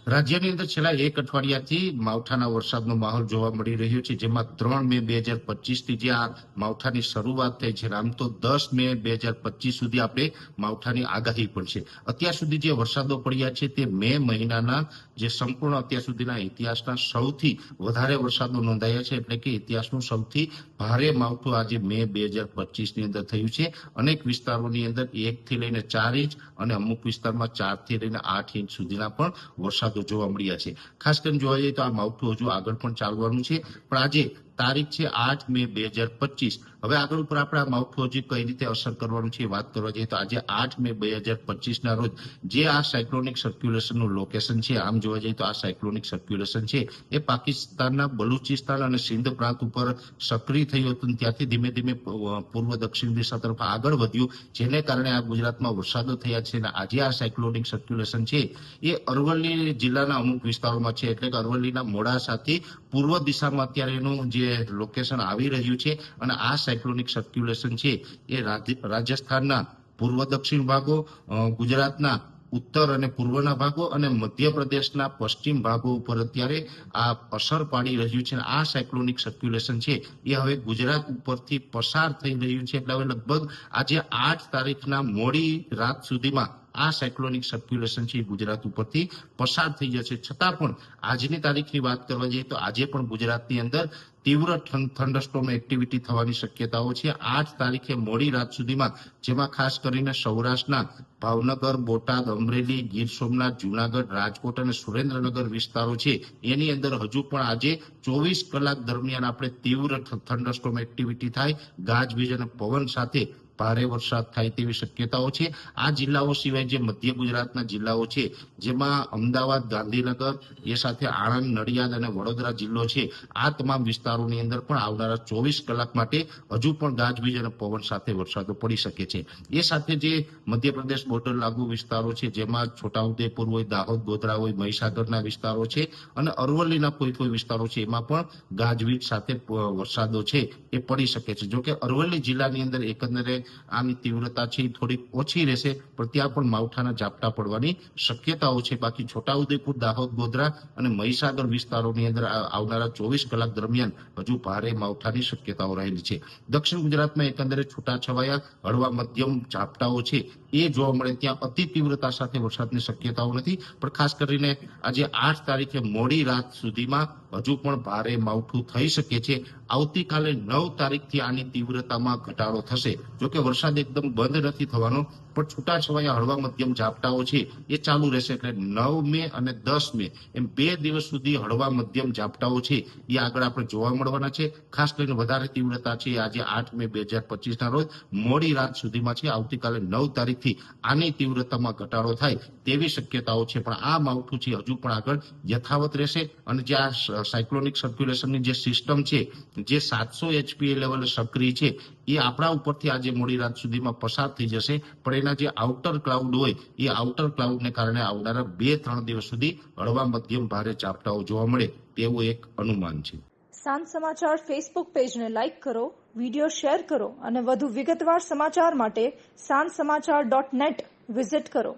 રાજ્યની અંદર છેલ્લા એક અઠવાડિયાથી માવઠાના વરસાદનો માહોલ જોવા મળી રહ્યો છે, જેમાં 3 મે 2025 જે આ માવઠાની શરૂઆત થઈ છે, આમ તો 10 મે 2025 સુધી આપણે માવઠાની આગાહી પણ છે. અત્યાર સુધી જે વરસાદો પડ્યા છે તે મે મહિનાના જે સંપૂર્ણ અત્યાર સુધીના ઇતિહાસના સૌથી વધારે વરસાદો નોંધાયા છે, એટલે કે ઇતિહાસનું સૌથી ભારે માવઠું આજે મે 2025 ની અંદર થયું છે. અનેક વિસ્તારોની અંદર 1 થી લઈને 4 ઇંચ અને અમુક વિસ્તારમાં 4 થી લઈને 8 ઇંચ સુધીના પણ વરસાદો જોવા મળ્યા છે. ખાસ કરીને જોવા જઈએ તો આ માવઠું હજુ આગળ પણ ચાલવાનું છે, પણ આજે તારીખ છે 8 મે 2025. હવે આગળ ઉપર આપણે આ માવઠું હજી કઈ રીતે અસર કરવાનું છે વાત કરવા જઈએ તો આજે 8 મે 2025 ના રોજ જે આ સાયક્લોનિક સર્ક્યુલેશનનું લોકેશન છે, આમ જોવા જઈએ તો આ સાયક્લોનિક સર્ક્યુલેશન છે એ પાકિસ્તાનના બલુચિસ્તાન અને સિંધ પ્રાંત ઉપર સક્રિય થયું હતું, ત્યાંથી ધીમે ધીમે પૂર્વ દક્ષિણ દિશા તરફ આગળ વધ્યું, જેને કારણે આ ગુજરાતમાં વરસાદો થયા છે. અને આજે આ સાયક્લોનિક સર્ક્યુલેશન છે એ અરવલ્લી જિલ્લાના અમુક વિસ્તારોમાં છે, એટલે કે અરવલ્લીના મોડાસાથી પૂર્વ દિશામાં અત્યારે એનું જે લોકેશન આવી રહ્યું છે. અને આ સાયક્લોનિક સર્ક્યુલેશન છે એ રાજસ્થાનના પૂર્વ દક્ષિણ ભાગો, ગુજરાતના ઉત્તર અને પૂર્વના ભાગો અને મધ્યપ્રદેશના પશ્ચિમ ભાગો ઉપર અત્યારે આ અસર પાડી રહ્યું છે. આ સાયક્લોનિક સર્ક્યુલેશન છે એ હવે ગુજરાત ઉપરથી પસાર થઈ રહ્યું છે, એટલે હવે લગભગ આજે 8 તારીખના મોડી રાત સુધીમાં આ સાયક્લોનિક સર્ક્યુલેશન છે ગુજરાત ઉપરથી પસાર થઈ જશે. છતાં પણ આજની તારીખની વાત કરવા જઈએ તો આજે પણ ગુજરાતની અંદર તીવ્ર થંડરસ્ટોર્મ એક્ટિવિટી થવાની શક્યતાઓ છે 8 તારીખે મોડી રાત સુધીમાં, જેમાં ખાસ કરીને સૌરાષ્ટ્રના ભાવનગર, બોટાદ, અમરેલી, ગીર સોમનાથ, જુનાગઢ, રાજકોટ અને સુરેન્દ્રનગર વિસ્તારો છે એની અંદર હજુ પણ આજે 24 કલાક દરમિયાન આપણે તીવ્ર થંડરસ્ટોર્મ એક્ટિવિટી થાય, ગાજવીજ અને પવન સાથે ભારે વરસાદ થાય તેવી શક્યતાઓ છે. આ જિલ્લાઓ સિવાય જે મધ્ય ગુજરાતના જિલ્લાઓ છે, જેમાં અમદાવાદ, ગાંધીનગર, એ સાથે આણંદ, નડિયાદ અને વડોદરા જિલ્લો છે, આ તમામ વિસ્તારોની અંદર પણ આવનારા 24 કલાક માટે હજુ પણ ગાજવીજ અને પવન સાથે વરસાદો પડી શકે છે. એ સાથે જે મધ્યપ્રદેશ બોર્ડર લાગુ વિસ્તારો છે, જેમાં છોટાઉદેપુર હોય, દાહોદ, ગોધરા હોય, મહીસાગરના વિસ્તારો છે અને અરવલ્લીના કોઈ વિસ્તારો છે, એમાં પણ ગાજવીજ સાથે વરસાદો છે એ પડી શકે છે. જોકે અરવલ્લી જિલ્લાની અંદર એકંદરે આની તીવ્રતા છે થોડી ઓછી રહેશે, પણ ત્યાં પણ માવઠાના ઝાપટા પડવાની શક્યતાઓ છે. બાકી છોટાઉદેપુર, દાહોદ, ગોધરા અને મહીસાગર વિસ્તારોની અંદર આવનારા 24 કલાક દરમિયાન હજુ ભારે માવઠાની શક્યતાઓ રહેલી છે. દક્ષિણ ગુજરાતમાં એકંદરે છૂટાછવાયા હળવા મધ્યમ ઝાપટાઓ છે એ જોવા મળે, ત્યાં અતિ તીવ્રતા સાથે વરસાદની શક્યતાઓ નથી. પણ ખાસ કરીને આજે 8 તારીખે મોડી રાત સુધીમાં હજુ પણ ભારે માવઠું થઈ શકે છે. આવતીકાલે 9 તારીખથી આની તીવ્રતામાં ઘટાડો થશે. જોકે વરસાદ એકદમ બંધ નથી થવાનો, પણ છૂટાછવાયા હળવા મધ્યમ ઝાપટાઓ છે એ ચાલુ રહેશે. એટલે 9 મે અને 10 મે એમ 2 દિવસ સુધી હળવા મધ્યમ ઝાપટાઓ છે એ આગળ આપણે જોવા મળવાના છે. ખાસ કરીને વધારે તીવ્રતા છે આજે 8 મે 2025 ના રોજ મોડી રાત સુધીમાં છે. આવતીકાલે 9 તારીખથી આની તીવ્રતામાં ઘટાડો થાય તેવી શક્યતાઓ છે. પણ આ માવઠું છે હજુ પણ આગળ યથાવત રહેશે. અને જે આ સાયક્લોનિક સર્ક્યુલેશનની જે સિસ્ટમ છે, જે 700 HPA લેવલે સક્રિય છે, એ આપણા ઉપરથી આજે મોડી રાત સુધીમાં પસાર થઈ જશે. પણ એના જે આઉટર ક્લાઉડ હોય એ આઉટર ક્લાઉડને કારણે આવનારા 2-3 દિવસ સુધી હળવા મધ્યમ ભારે ઝાપટાઓ જોવા મળે તેવું એક અનુમાન છે. સાંજ સમાચાર ફેસબુક પેજને લાઇક કરો, વિડીયો શેર કરો અને વધુ વિગતવાર સમાચાર માટે sanssamachar.net વિઝિટ કરો.